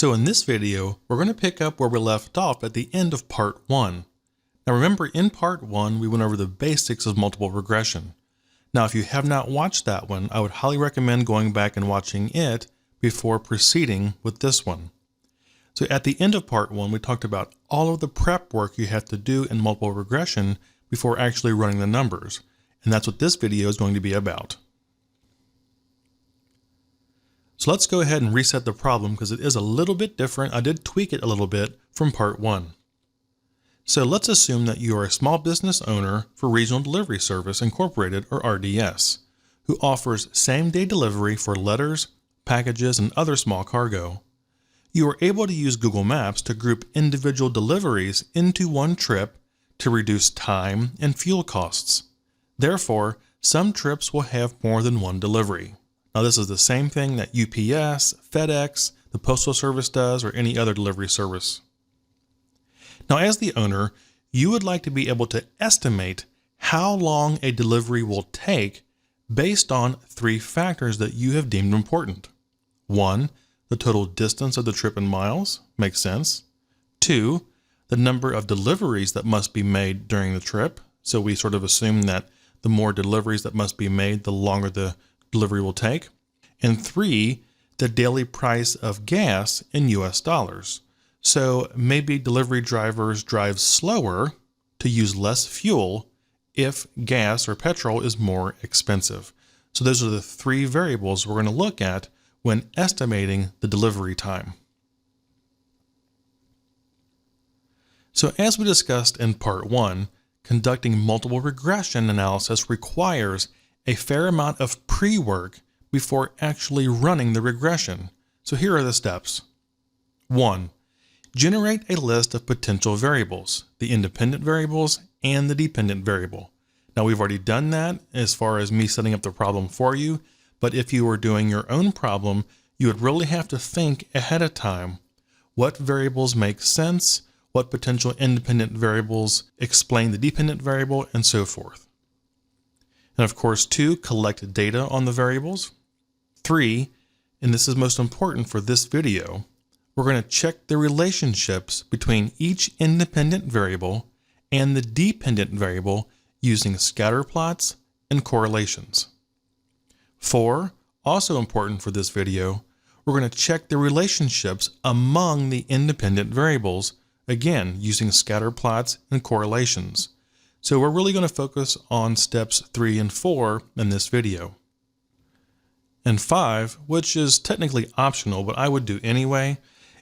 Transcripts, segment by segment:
So in this video, we're going to pick up where we left off at the end of part 1. Now remember, in part 1, we went over the basics of multiple regression. Now if you have not watched that one, I would highly recommend going back and watching it before proceeding with this one. So at the end of part 1, we talked about all of the prep work you have to do in multiple regression before actually running the numbers. And that's what this video is going to be about. So let's go ahead and reset the problem because it is a little bit different. I did tweak it a little bit from part 1. So let's assume that you are a small business owner for Regional Delivery Service Incorporated, or RDS, who offers same-day delivery for letters, packages, and other small cargo. You are able to use Google Maps to group individual deliveries into one trip to reduce time and fuel costs. Therefore, some trips will have more than one delivery. Now this is the same thing that UPS, FedEx, the Postal Service does, or any other delivery service. Now as the owner, you would like to be able to estimate how long a delivery will take based on 3 factors that you have deemed important. 1, the total distance of the trip in miles, makes sense. 2, the number of deliveries that must be made during the trip. So we sort of assume that the more deliveries that must be made, the longer the delivery will take. And 3, the daily price of gas in US dollars. So maybe delivery drivers drive slower to use less fuel if gas or petrol is more expensive. So those are the 3 variables we're going to look at when estimating the delivery time. So as we discussed in part 1, conducting multiple regression analysis requires a fair amount of pre-work before actually running the regression. So here are the steps. 1. Generate a list of potential variables, the independent variables and the dependent variable. Now we've already done that as far as me setting up the problem for you, but if you were doing your own problem, you would really have to think ahead of time. What variables make sense? What potential independent variables explain the dependent variable, and so forth. And of course, 2, collect data on the variables. 3, and this is most important for this video, we're going to check the relationships between each independent variable and the dependent variable using scatter plots and correlations. 4, also important for this video, we're going to check the relationships among the independent variables, again using scatter plots and correlations. So we're really going to focus on steps 3 and 4 in this video. And 5, which is technically optional, but I would do anyway,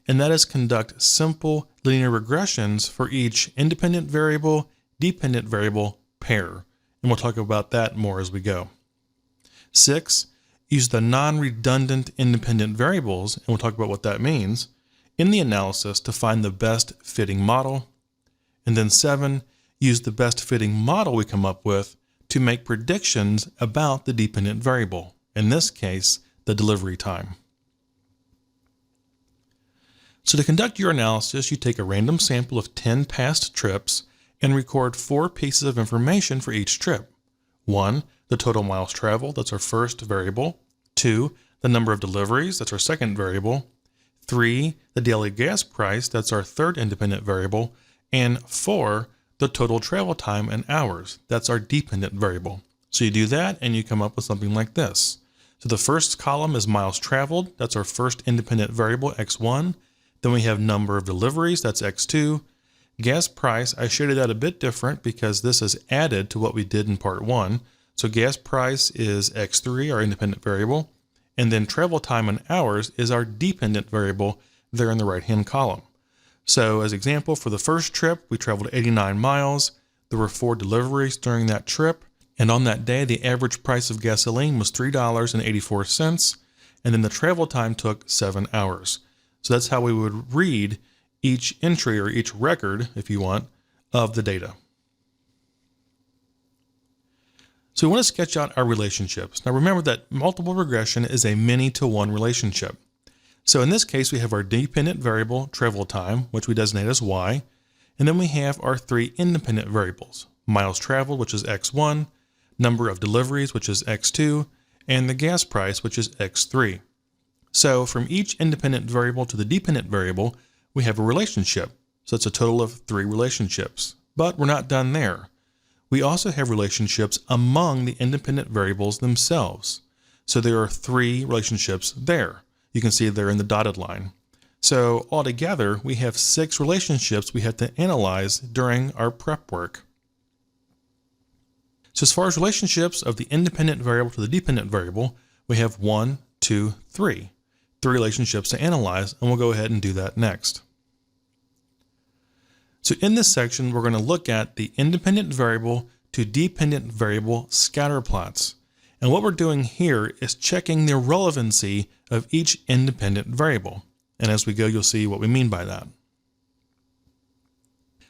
and that is conduct simple linear regressions for each independent variable, dependent variable pair. And we'll talk about that more as we go. 6, use the non-redundant independent variables, and we'll talk about what that means, in the analysis to find the best fitting model. And then 7, use the best fitting model we come up with to make predictions about the dependent variable, in this case, the delivery time. So to conduct your analysis, you take a random sample of 10 past trips and record 4 pieces of information for each trip. 1, the total miles traveled, that's our first variable. 2, the number of deliveries, that's our second variable. 3, the daily gas price, that's our third independent variable. And 4, the total travel time in hours, that's our dependent variable. So you do that and you come up with something like this. So the first column is miles traveled, that's our first independent variable, x1. Then we have number of deliveries, that's x2. Gas price, I shaded that a bit different because this is added to what we did in part 1. So gas price is x3, our independent variable. And then travel time in hours is our dependent variable there in the right-hand column. So as example, for the first trip, we traveled 89 miles. There were 4 deliveries during that trip. And on that day, the average price of gasoline was $3.84. And then the travel time took 7 hours. So that's how we would read each entry or each record, if you want, of the data. So we want to sketch out our relationships. Now remember that multiple regression is a many-to-one relationship. So in this case, we have our dependent variable, travel time, which we designate as y, and then we have our 3 independent variables, miles traveled, which is x1, number of deliveries, which is x2, and the gas price, which is x3. So from each independent variable to the dependent variable, we have a relationship. So it's a total of 3 relationships. But we're not done there. We also have relationships among the independent variables themselves. So there are 3 relationships there. You can see they're in the dotted line. So altogether, we have 6 relationships we have to analyze during our prep work. So as far as relationships of the independent variable to the dependent variable, we have 1, 2, 3. 3 relationships to analyze, and we'll go ahead and do that next. So in this section, we're going to look at the independent variable to dependent variable scatter plots. And what we're doing here is checking the relevancy of each independent variable. And as we go, you'll see what we mean by that.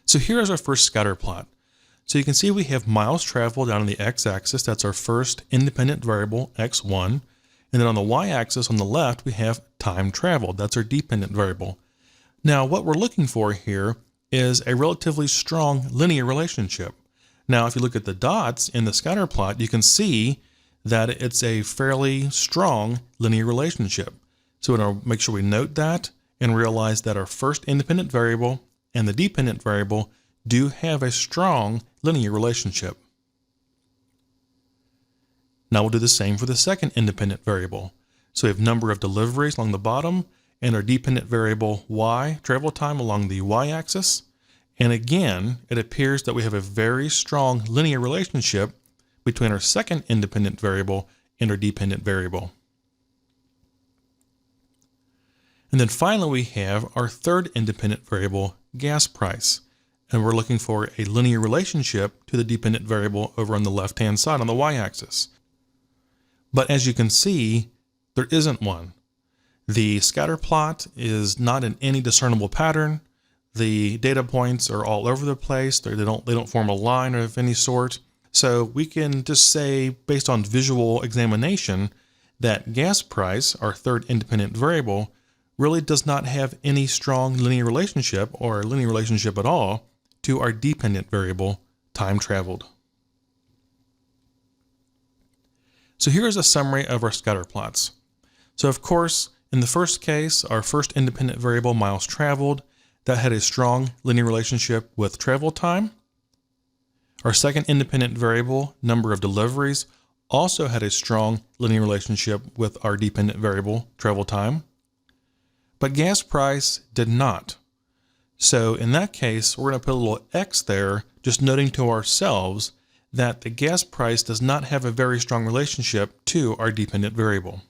So here is our first scatter plot. So you can see we have miles traveled down on the x-axis. That's our first independent variable, x1. And then on the y-axis on the left, we have time traveled. That's our dependent variable. Now, what we're looking for here is a relatively strong linear relationship. Now, if you look at the dots in the scatter plot, you can see that it's a fairly strong linear relationship. So we're going to make sure we note that and realize that our first independent variable and the dependent variable do have a strong linear relationship. Now we'll do the same for the second independent variable. So we have number of deliveries along the bottom and our dependent variable y, travel time along the y-axis. And again, it appears that we have a very strong linear relationship between our second independent variable and our dependent variable. And then finally, we have our third independent variable, gas price. And we're looking for a linear relationship to the dependent variable over on the left-hand side on the y-axis. But as you can see, there isn't one. The scatter plot is not in any discernible pattern. The data points are all over the place. They don't form a line of any sort. So we can just say, based on visual examination, that gas price, our third independent variable, really does not have any strong linear relationship or linear relationship at all to our dependent variable, time traveled. So here is a summary of our scatter plots. So of course, in the first case, our first independent variable, miles traveled, that had a strong linear relationship with travel time. Our second independent variable, number of deliveries, also had a strong linear relationship with our dependent variable, travel time. But gas price did not. So in that case, we're going to put a little X there, just noting to ourselves that the gas price does not have a very strong relationship to our dependent variable.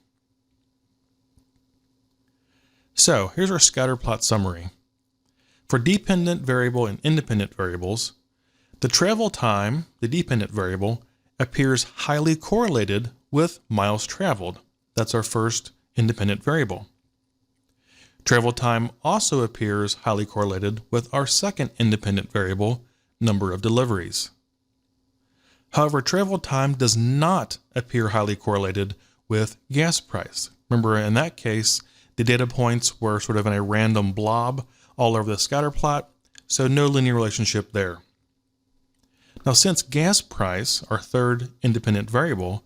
So here's our scatter plot summary. For dependent variable and independent variables, the travel time, the dependent variable, appears highly correlated with miles traveled. That's our first independent variable. Travel time also appears highly correlated with our second independent variable, number of deliveries. However, travel time does not appear highly correlated with gas price. Remember, in that case, the data points were sort of in a random blob all over the scatter plot, so no linear relationship there. Now, since gas price, our third independent variable,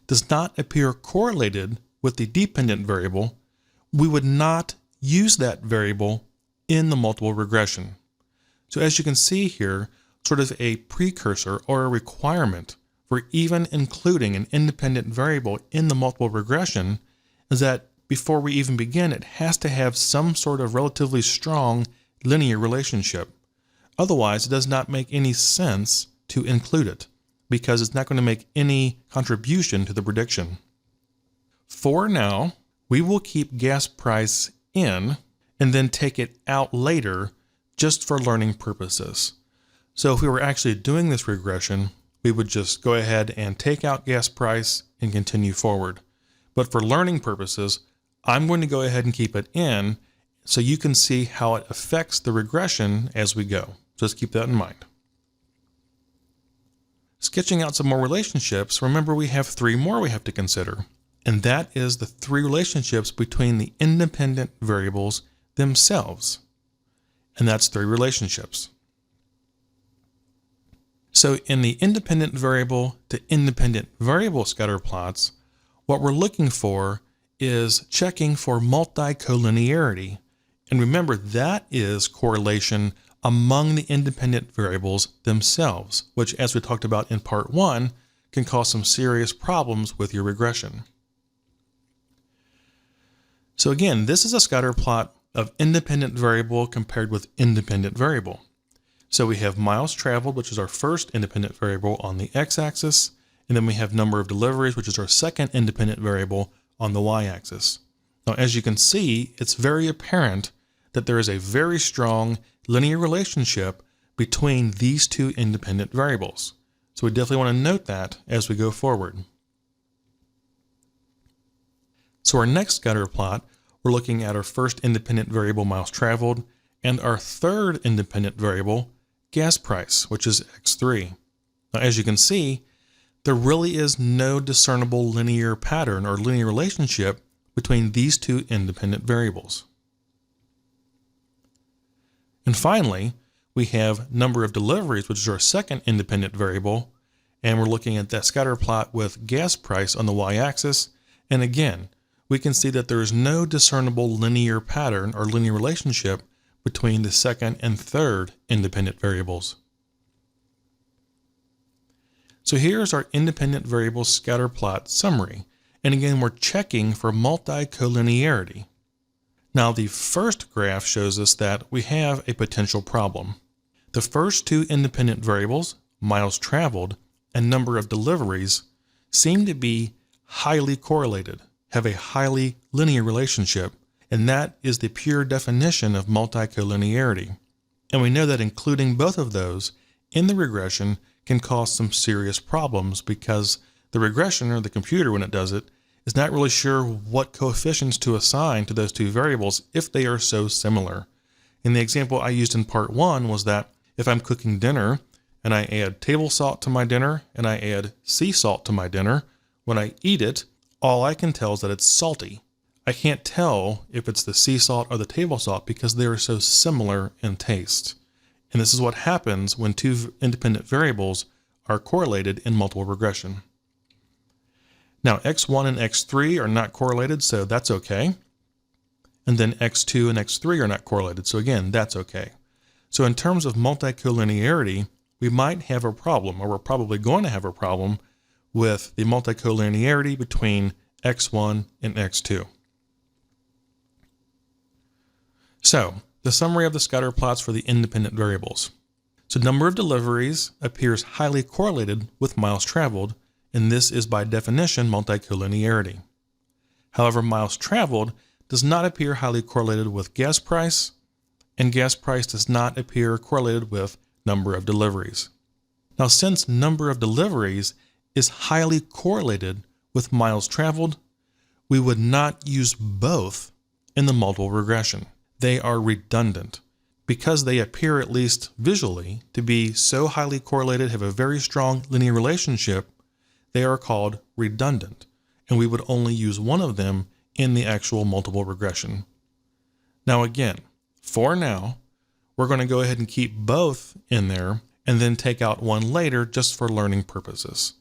does not appear correlated with the dependent variable, we would not use that variable in the multiple regression. So as you can see here, sort of a precursor or a requirement for even including an independent variable in the multiple regression is that before we even begin, it has to have some sort of relatively strong linear relationship. Otherwise, it does not make any sense to include it because it's not going to make any contribution to the prediction. For now, we will keep gas price in and then take it out later just for learning purposes. So if we were actually doing this regression, we would just go ahead and take out gas price and continue forward. But for learning purposes, I'm going to go ahead and keep it in so you can see how it affects the regression as we go. Just keep that in mind. Sketching out some more relationships, remember we have 3 more we have to consider. And that is the 3 relationships between the independent variables themselves. And that's 3 relationships. So in the independent variable to independent variable scatter plots, what we're looking for is checking for multicollinearity. And remember, that is correlation among the independent variables themselves, which, as we talked about in part 1, can cause some serious problems with your regression. So again, this is a scatter plot of independent variable compared with independent variable. So we have miles traveled, which is our first independent variable on the x-axis, and then we have number of deliveries, which is our second independent variable on the y-axis. Now, as you can see, it's very apparent that there is a very strong linear relationship between these two independent variables. So we definitely want to note that as we go forward. So our next scatter plot, we're looking at our first independent variable, miles traveled, and our third independent variable, gas price, which is x3. Now, as you can see, there really is no discernible linear pattern or linear relationship between these two independent variables. And finally, we have number of deliveries, which is our second independent variable, and we're looking at that scatter plot with gas price on the y-axis. And again, we can see that there is no discernible linear pattern or linear relationship between the second and third independent variables. So here's our independent variable scatter plot summary. And again, we're checking for multicollinearity. Now, the first graph shows us that we have a potential problem. The first two independent variables, miles traveled and number of deliveries, seem to be highly correlated, have a highly linear relationship, and that is the pure definition of multicollinearity. And we know that including both of those in the regression can cause some serious problems because the regression, or the computer when it does it, is not really sure what coefficients to assign to those two variables if they are so similar. And the example I used in part 1 was that if I'm cooking dinner and I add table salt to my dinner and I add sea salt to my dinner, when I eat it, all I can tell is that it's salty. I can't tell if it's the sea salt or the table salt because they are so similar in taste. And this is what happens when two independent variables are correlated in multiple regression. Now, x1 and x3 are not correlated, so that's okay. And then x2 and x3 are not correlated, so again, that's okay. So in terms of multicollinearity, we might have a problem, or we're probably going to have a problem with the multicollinearity between x1 and x2. So, the summary of the scatter plots for the independent variables. So number of deliveries appears highly correlated with miles traveled, and this is by definition multicollinearity. However, miles traveled does not appear highly correlated with gas price, and gas price does not appear correlated with number of deliveries. Now, since number of deliveries is highly correlated with miles traveled, we would not use both in the multiple regression. They are redundant. Because they appear, at least visually, to be so highly correlated, have a very strong linear relationship, they are called redundant, and we would only use one of them in the actual multiple regression. Now again, for now, we're going to go ahead and keep both in there and then take out one later just for learning purposes.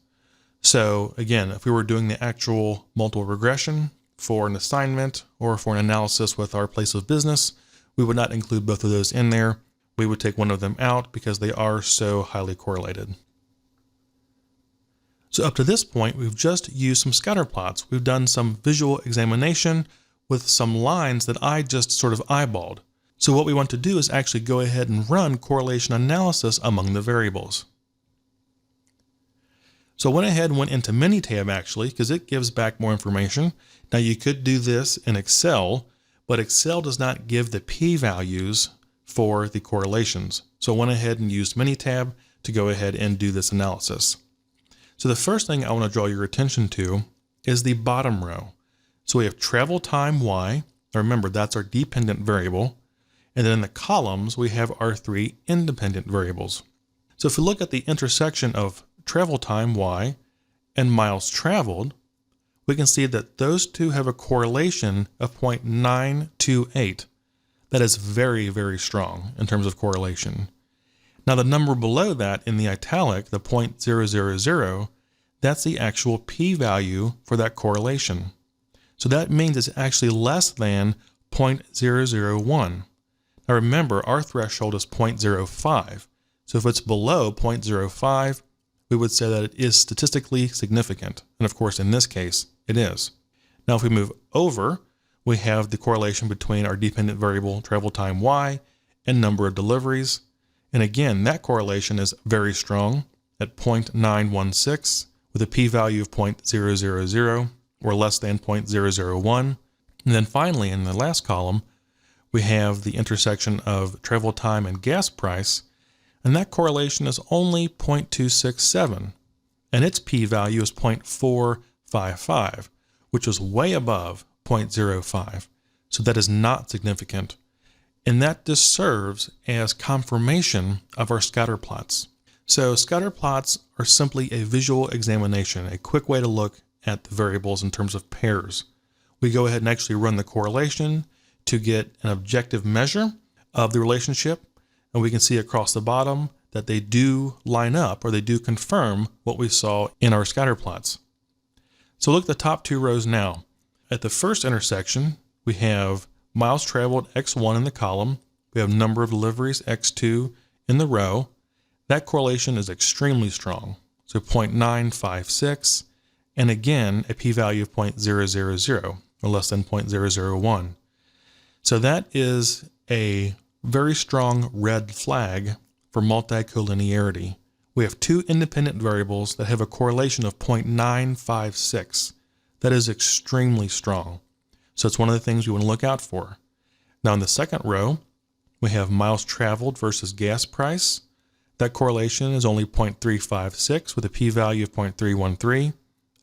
So again, if we were doing the actual multiple regression for an assignment or for an analysis with our place of business, we would not include both of those in there. We would take one of them out because they are so highly correlated. So up to this point, we've just used some scatter plots. We've done some visual examination with some lines that I just sort of eyeballed. So what we want to do is actually go ahead and run correlation analysis among the variables. So I went ahead and went into Minitab actually, because it gives back more information. Now you could do this in Excel, but Excel does not give the p-values for the correlations. So I went ahead and used Minitab to go ahead and do this analysis. So the first thing I want to draw your attention to is the bottom row. So we have travel time y. Now remember, that's our dependent variable. And then in the columns, we have our three independent variables. So if we look at the intersection of travel time y and miles traveled, we can see that those two have a correlation of 0.928. That is very, very strong in terms of correlation. Now the number below that in the italic, the 0.000, that's the actual p-value for that correlation. So that means it's actually less than 0.001. Now remember, our threshold is 0.05. So if it's below 0.05, we would say that it is statistically significant. And of course, in this case, it is. Now, if we move over, we have the correlation between our dependent variable travel time y and number of deliveries. And again, that correlation is very strong at 0.916 with a p-value of 0.000 or less than 0.001. And then finally, in the last column, we have the intersection of travel time and gas price, and that correlation is only 0.267, and its p-value is 0.455, which is way above 0.05. So that is not significant. And that just serves as confirmation of our scatter plots. So scatter plots are simply a visual examination, a quick way to look at the variables in terms of pairs. We go ahead and actually run the correlation to get an objective measure of the relationship, and we can see across the bottom that they do line up, or they do confirm what we saw in our scatter plots. So look at the top two rows now. At the first intersection, we have miles traveled x1 in the column. We have number of deliveries x2 in the row. That correlation is extremely strong, so 0.956, and again, a p-value of 0.000, or less than 0.001. So that is a very strong red flag for multicollinearity. We have two independent variables that have a correlation of 0.956. That is extremely strong. So it's one of the things we want to look out for. Now in the second row, we have miles traveled versus gas price. That correlation is only 0.356 with a p-value of 0.313.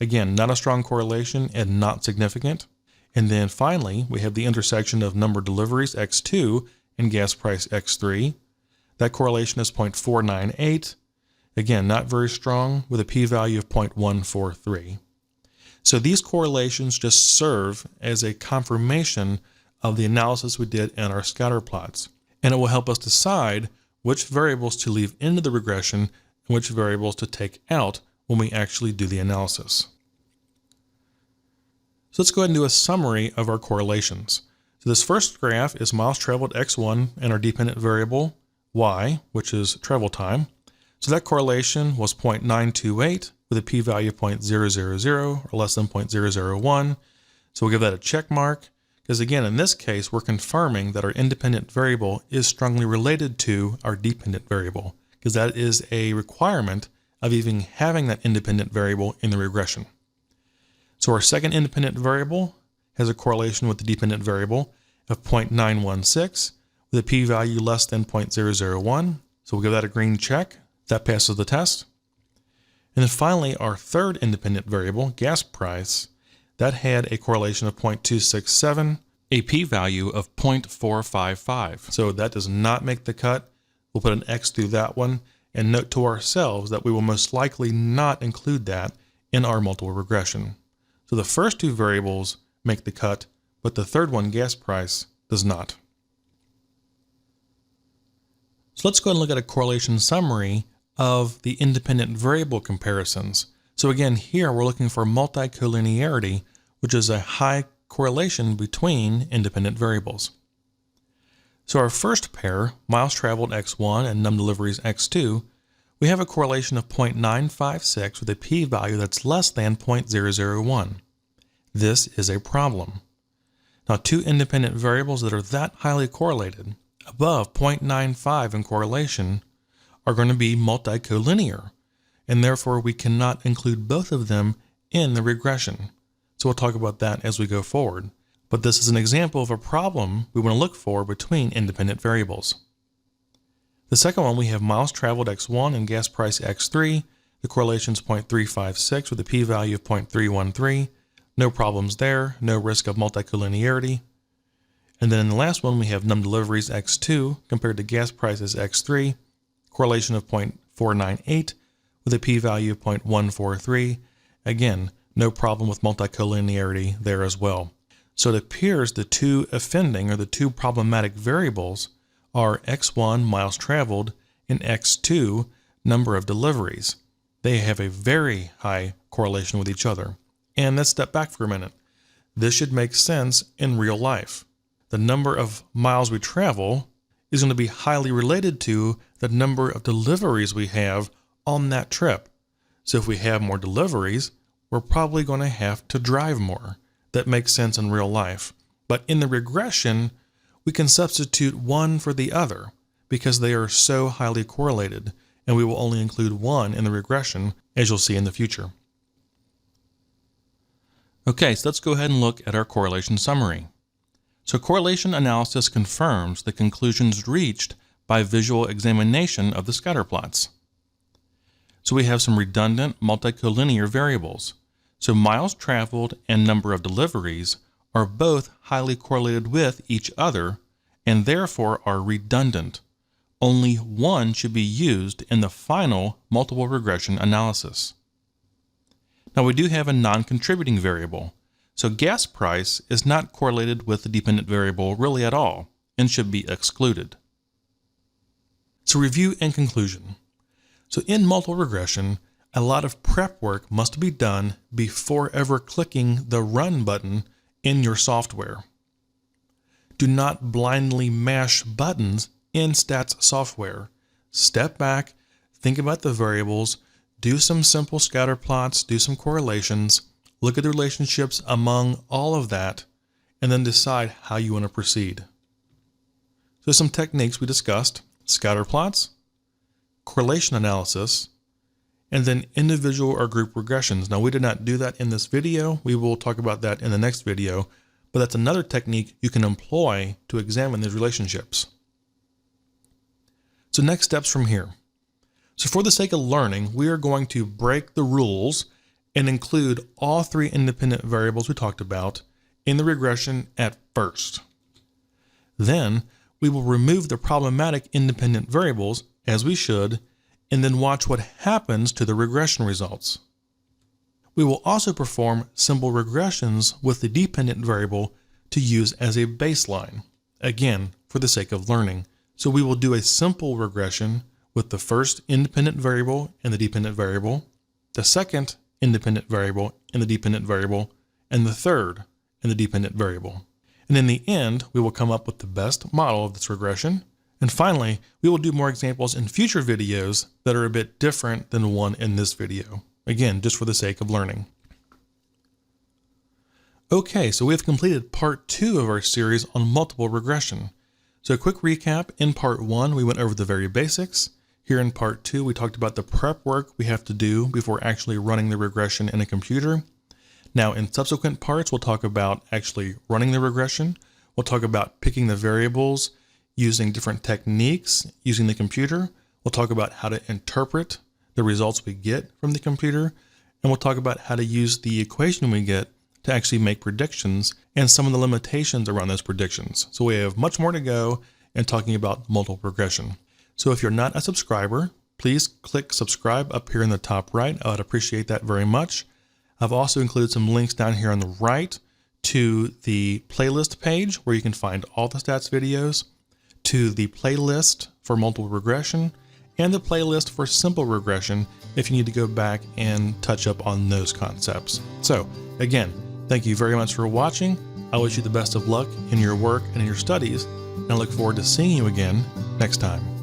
Again, not a strong correlation and not significant. And then finally, we have the intersection of number of deliveries x2 and gas price x3. That correlation is 0.498. Again, not very strong with a p-value of 0.143. So these correlations just serve as a confirmation of the analysis we did in our scatter plots. And it will help us decide which variables to leave into the regression and which variables to take out when we actually do the analysis. So let's go ahead and do a summary of our correlations. So this first graph is miles traveled x1 and our dependent variable y, which is travel time. So that correlation was 0.928 with a p-value of 0.000 or less than 0.001. So we'll give that a check mark, because again, in this case, we're confirming that our independent variable is strongly related to our dependent variable, because that is a requirement of even having that independent variable in the regression. So our second independent variable has a correlation with the dependent variable of 0.916 with a p-value less than 0.001. So we'll give that a green check. That passes the test. And then finally, our third independent variable, gas price, that had a correlation of 0.267, a p-value of 0.455. So that does not make the cut. We'll put an X through that one and note to ourselves that we will most likely not include that in our multiple regression. So the first two variables make the cut, but the third one, gas price, does not. So let's go ahead and look at a correlation summary of the independent variable comparisons. So again, here we're looking for multicollinearity, which is a high correlation between independent variables. So our first pair, miles traveled x1 and num deliveries x2, we have a correlation of 0.956 with a p-value that's less than 0.001. This is a problem. Now, two independent variables that are that highly correlated, above 0.95 in correlation, are going to be multicollinear, and therefore we cannot include both of them in the regression. So we'll talk about that as we go forward. But this is an example of a problem we want to look for between independent variables. The second one, we have miles traveled x1 and gas price x3. The correlation is 0.356 with a p-value of 0.313. No problems there, no risk of multicollinearity. And then in the last one, we have num deliveries x2 compared to gas prices x3. Correlation of 0.498 with a p-value of 0.143. Again, no problem with multicollinearity there as well. So it appears the two offending or the two problematic variables are x1, miles traveled, and x2, number of deliveries. They have a very high correlation with each other. And let's step back for a minute. This should make sense in real life. The number of miles we travel is going to be highly related to the number of deliveries we have on that trip. So if we have more deliveries, we're probably going to have to drive more. That makes sense in real life. But in the regression, we can substitute one for the other because they are so highly correlated, and we will only include one in the regression, as you'll see in the future. Okay, so let's go ahead and look at our correlation summary. So correlation analysis confirms the conclusions reached by visual examination of the scatterplots. So we have some redundant multicollinear variables. So miles traveled and number of deliveries are both highly correlated with each other and therefore are redundant. Only one should be used in the final multiple regression analysis. Now we do have a non-contributing variable. So gas price is not correlated with the dependent variable really at all and should be excluded. So review and conclusion. So in multiple regression, a lot of prep work must be done before ever clicking the Run button in your software. Do not blindly mash buttons in stats software. Step back, think about the variables, do some simple scatter plots, do some correlations, look at the relationships among all of that, and then decide how you want to proceed. So some techniques we discussed: scatter plots, correlation analysis, and then individual or group regressions. Now we did not do that in this video. We will talk about that in the next video, but that's another technique you can employ to examine these relationships. So next steps from here. So for the sake of learning, we are going to break the rules and include all three independent variables we talked about in the regression at first. Then we will remove the problematic independent variables, as we should, and then watch what happens to the regression results. We will also perform simple regressions with the dependent variable to use as a baseline, again, for the sake of learning. So we will do a simple regression with the first independent variable and the dependent variable, the second independent variable and the dependent variable, and the third and the dependent variable. And in the end, we will come up with the best model of this regression. And finally, we will do more examples in future videos that are a bit different than the one in this video. Again, just for the sake of learning. Okay, so we have completed part 2 of our series on multiple regression. So a quick recap: in part 1, we went over the very basics. Here in part 2, we talked about the prep work we have to do before actually running the regression in a computer. Now in subsequent parts, we'll talk about actually running the regression. We'll talk about picking the variables, using different techniques, using the computer. We'll talk about how to interpret the results we get from the computer. And we'll talk about how to use the equation we get to actually make predictions and some of the limitations around those predictions. So we have much more to go in talking about multiple regression. So if you're not a subscriber, please click subscribe up here in the top right. I would appreciate that very much. I've also included some links down here on the right to the playlist page where you can find all the stats videos, to the playlist for multiple regression, and the playlist for simple regression if you need to go back and touch up on those concepts. So again, thank you very much for watching. I wish you the best of luck in your work and in your studies, and I look forward to seeing you again next time.